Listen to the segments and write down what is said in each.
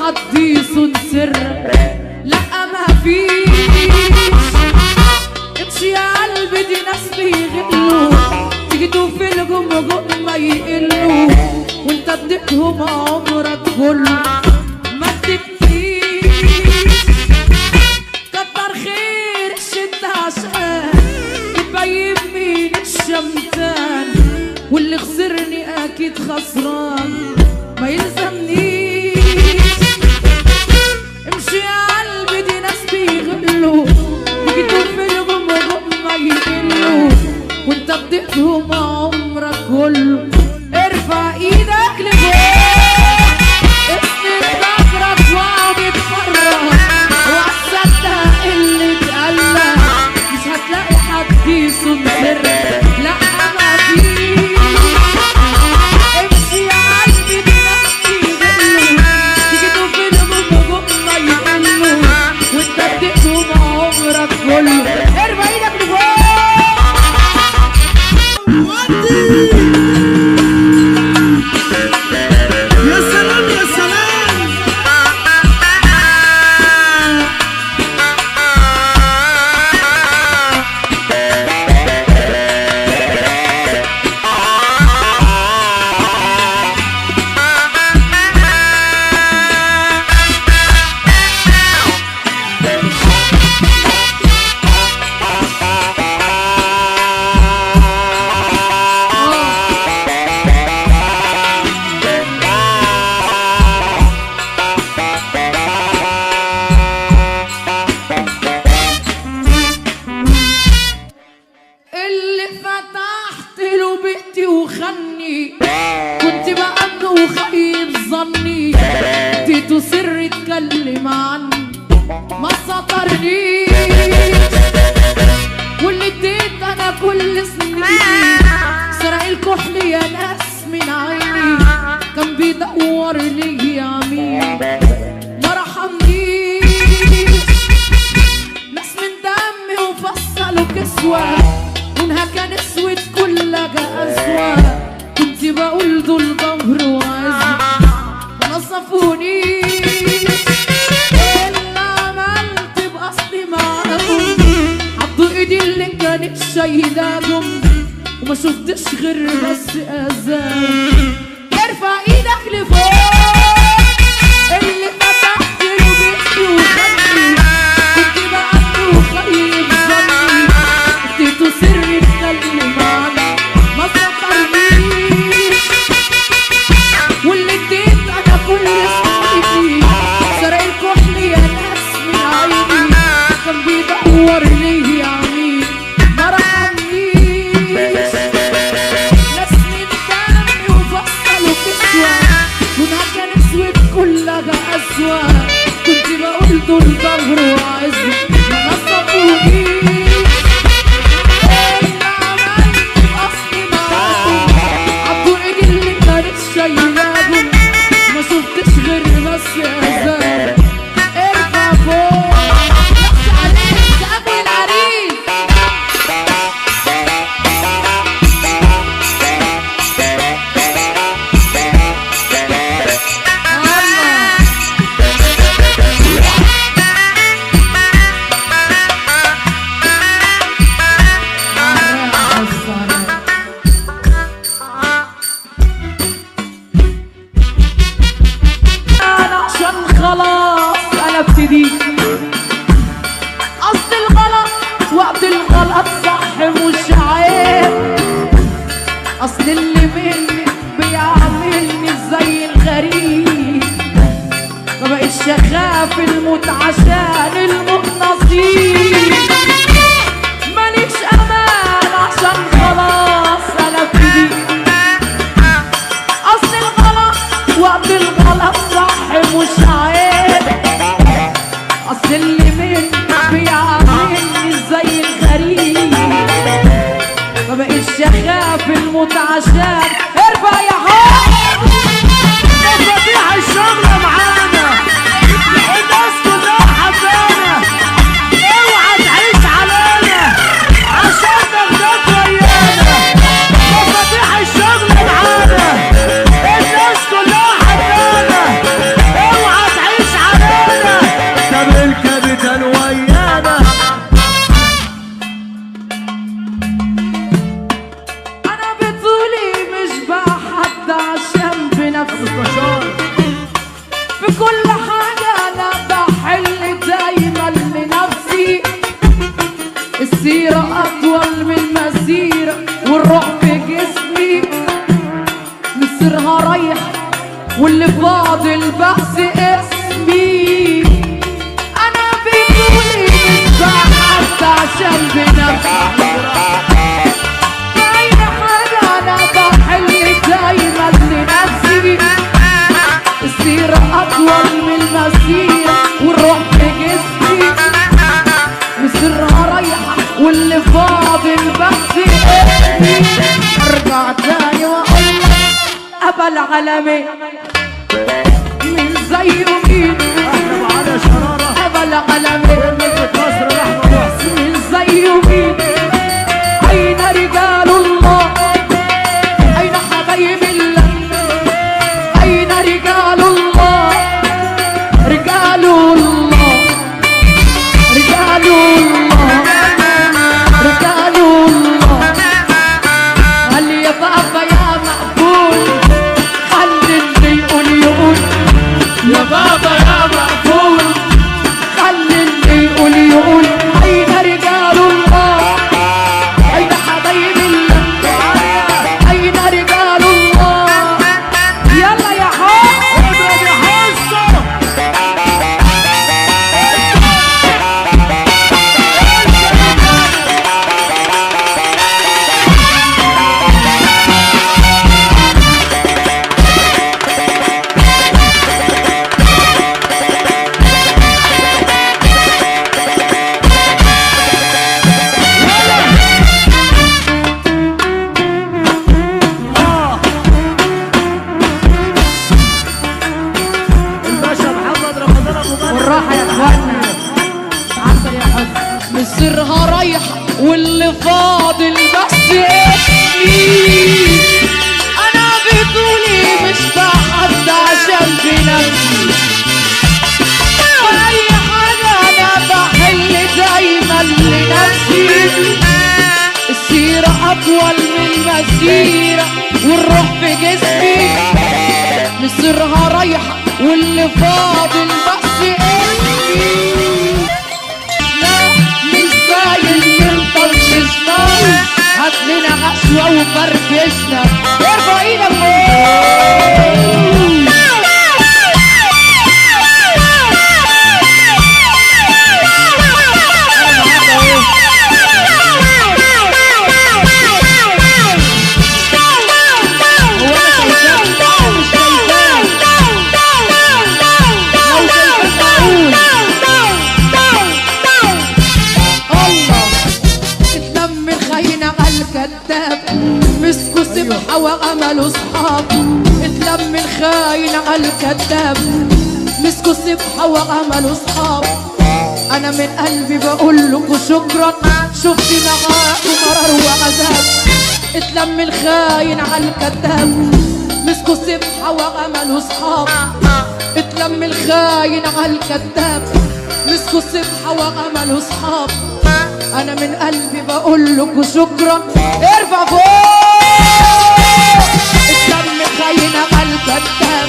حد يصون سرك، لا ما فيش. امشي يا قلبي دي ناس بيغلوا، تيجي في الجم ما يقلوا، وانت اديتهم عمرك كله ما تبكيش. كتر خير الشتا عشان تبين مين الشمتان، واللي خسرني اكيد خسران ما يلزمنيش. امشي يا قلبي دي ناس بيغلوا، يجدوا في الجم ما يقلوا، وانت اديتهم عمرك كله. ارفع ايدك لفوق، اسند ظهرك واقعد اتفرج، وهتصدق اللي اتقالك، مش هتلاقي حد يصون سرك، لا ما فيش. امشي يا قلبي دي ناس بيغلوا، يجدوا في الجم ما يقلوا، وانت اديتهم عمرك كله. ارفع ايدك لفوق. كنت بأمن وخيب ظني، اديته سر اتكلم عني ما سطرنيش، واللي اديت انا كل سنيني سرق الكحل يا ناس من عيني، كان بيدور لي يمين ما رحمنيش. ناس من دمي وفصلوا كسوة، منها كان اسود كلها اسود، كنت بقول دول ظهر وعز ما نصفونيش. اللي عملت بأصلي معاهم، عضوا ايدي اللي كانت شايلاهم، وما شفتش غير بس اذاهم. ارفع ايدك لفوق، اللي فتحت له بيتي وخدني، كنت بقى وخيب ظني، اديته سر اتكلم عني ما سطرنيش، واللي اديت انا كل سنتي سرق الكحل يا ناس من عيني، كان بيدور لي يمين ما رحمنيش. ناس من دمي وفصلوا كسوة، منها كان اسود كلها اسود، كنت بقول دول ظهر وعز ما نصفونيش. شايلاهم ما شفتش غير بس اذان. ارفع فوق نفس عليك سقف العريس. خلاص انا ابتدي قصد الغلط وقت الغلط صح مش عيب، اصل اللي مني بيعملني زي الغريب، ما بقتش اخاف الموت عشان الموت نصيب، ماليش امان عشان خلاص انا ابتدي قصد الغلط وقت الغلط صح مش عيب، اصل اللي مني بيعملني زي الغريب، ما بقتش اخاف الموت عشان. ارفع يا حب مفاتيح الشغل معانا، الناس كلها حبانا، اوعى أطول من المسيرة والروح في جسمي مصيرها رايح واللي فاضل بس اسمي. أنا بطولي مش بحث عشان بنفسي أي حاجة أنا بحل دايما لنفسي. السيرة أطول من المسيرة والروح في جسمي مصيرها رايحة واللي فاضل بس اسمي. ارجع تاني واقول ابا العالمين من زيه مين احنا معانا شرارة ابا العالمين مصر رحمة محسن من زيه مين. اين رجال الله اين حبايب الله اين رجال الله رجال الله رجال الله رجال الله. هل يا بابا يا مقبول خلي اللي يقول يقول يا بابا يا مقبول خلي اللي يقول يقول. أين رجال الله أين حبايب الله أين رجال الله. يلا يا حب اضرب يا حصة الباشا محمد رمضان ابو بدر والراحة يا اخوانا عسل يا حب. مصيرها رايحة واللي فاضل بس اسمي. أنا بطولي مش بحد عشان بنفسي أي حاجة أنا بحل دايما لنفسي. السيرة أطول من المسيرة والروح في جسمي مصيرها رايحة واللي فاضل بس اسمي. لا مش باين من طرششنا هاتلنا غشوة وفركشنا. ارفع ايدك فوق. مسكوا سبحة وعملوا صحاب. اتلم الخاين على الكذاب مسكوا سبحة وعملوا صحاب. انا من قلبي بقول لكم شكرا شفت معاكم مرار وعذاب. اتلم الخاين على الكذاب مسكوا سبحة وعملوا صحاب. اتلم الخاين على الكذاب مسكوا سبحة وعملوا صحاب. انا من قلبي بقول لكم شكرا. ارفع فوق. اتلم خاين على الكذاب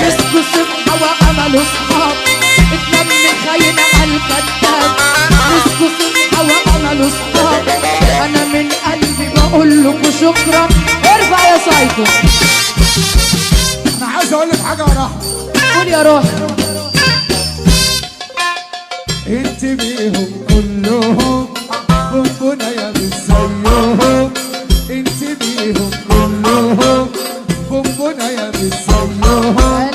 مسكوا سبحة وعملوا صحاب. اتلم خاين على الكذاب مسكوا سبحة وعملوا صحاب. انا من قلبي بقول لكم شكرا. ارفع يا سايكو. انا عايز اقول لك حاجة يا رحمة. قول يا روح. انت بيهم كلهم بونبونة يا مش زيهم. انت بيهم كلهم بونبونة يا مش زيهم.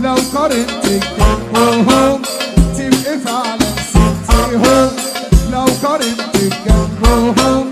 لو قارنتك جنبهم تبقي فعلا ستيهم. لو قارنتك جنبهم